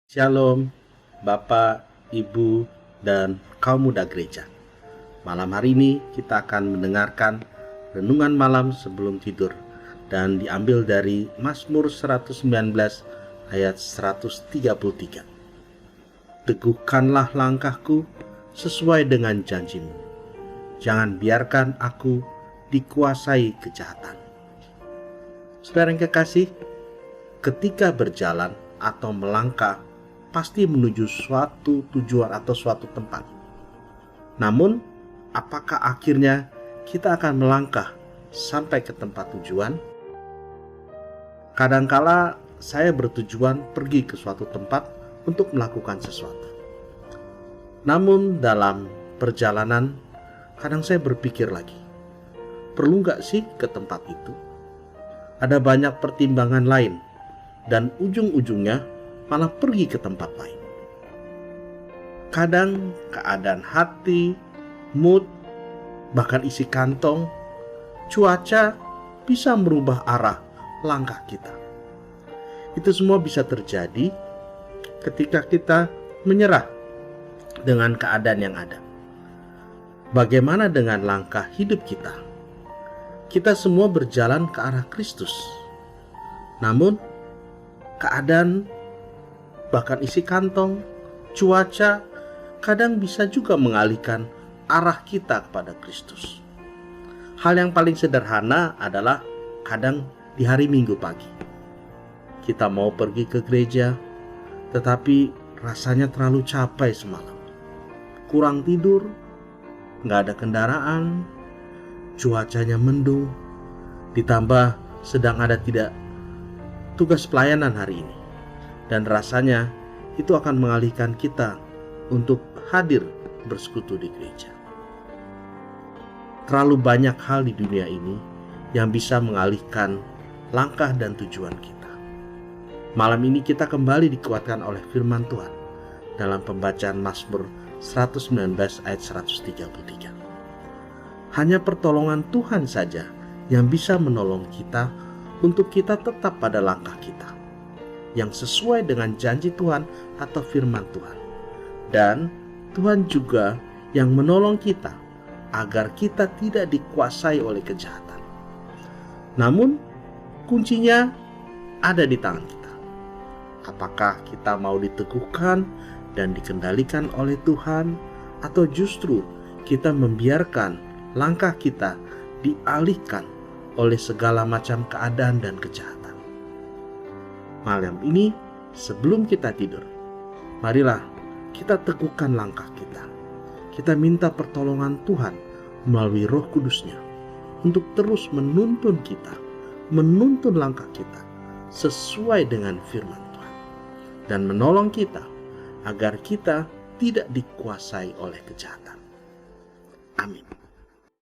Shalom, Bapak, Ibu, dan kaum muda gereja. Malam hari ini kita akan mendengarkan renungan malam sebelum tidur dan diambil dari Mazmur 119 ayat 133. Teguhkanlah langkahku sesuai dengan janjimu. Jangan biarkan aku dikuasai kejahatan. Saudara yang kekasih, ketika berjalan atau melangkah pasti menuju suatu tujuan atau suatu tempat. Namun, apakah akhirnya kita akan melangkah sampai ke tempat tujuan? Kadangkala saya bertujuan pergi ke suatu tempat untuk melakukan sesuatu. Namun dalam perjalanan, kadang saya berpikir lagi, perlu nggak sih ke tempat itu? Ada banyak pertimbangan lain, dan ujung-ujungnya malah pergi ke tempat lain. Kadang keadaan hati, mood, bahkan isi kantong, cuaca bisa merubah arah langkah kita. Itu semua bisa terjadi ketika kita menyerah dengan keadaan yang ada. Bagaimana dengan langkah hidup kita? Kita semua berjalan ke arah Kristus. Namun, keadaan bahkan isi kantong, cuaca kadang bisa juga mengalihkan arah kita kepada Kristus. Hal yang paling sederhana adalah kadang di hari Minggu pagi. Kita mau pergi ke gereja, tetapi rasanya terlalu capek semalam. Kurang tidur, nggak ada kendaraan, cuacanya mendung, ditambah sedang ada tidak tugas pelayanan hari ini. Dan rasanya itu akan mengalihkan kita untuk hadir bersekutu di gereja. Terlalu banyak hal di dunia ini yang bisa mengalihkan langkah dan tujuan kita. Malam ini kita kembali dikuatkan oleh firman Tuhan dalam pembacaan Mazmur 119 ayat 133. Hanya pertolongan Tuhan saja yang bisa menolong kita untuk kita tetap pada langkah kita yang sesuai dengan janji Tuhan atau firman Tuhan. Dan Tuhan juga yang menolong kita agar kita tidak dikuasai oleh kejahatan. Namun, kuncinya ada di tangan kita. Apakah kita mau diteguhkan dan dikendalikan oleh Tuhan, atau justru kita membiarkan langkah kita dialihkan oleh segala macam keadaan dan kejahatan? Malam ini, sebelum kita tidur, marilah kita teguhkan langkah kita. Kita minta pertolongan Tuhan melalui Roh Kudus-Nya untuk terus menuntun kita, menuntun langkah kita sesuai dengan firman Tuhan, dan menolong kita agar kita tidak dikuasai oleh kejahatan. Amin.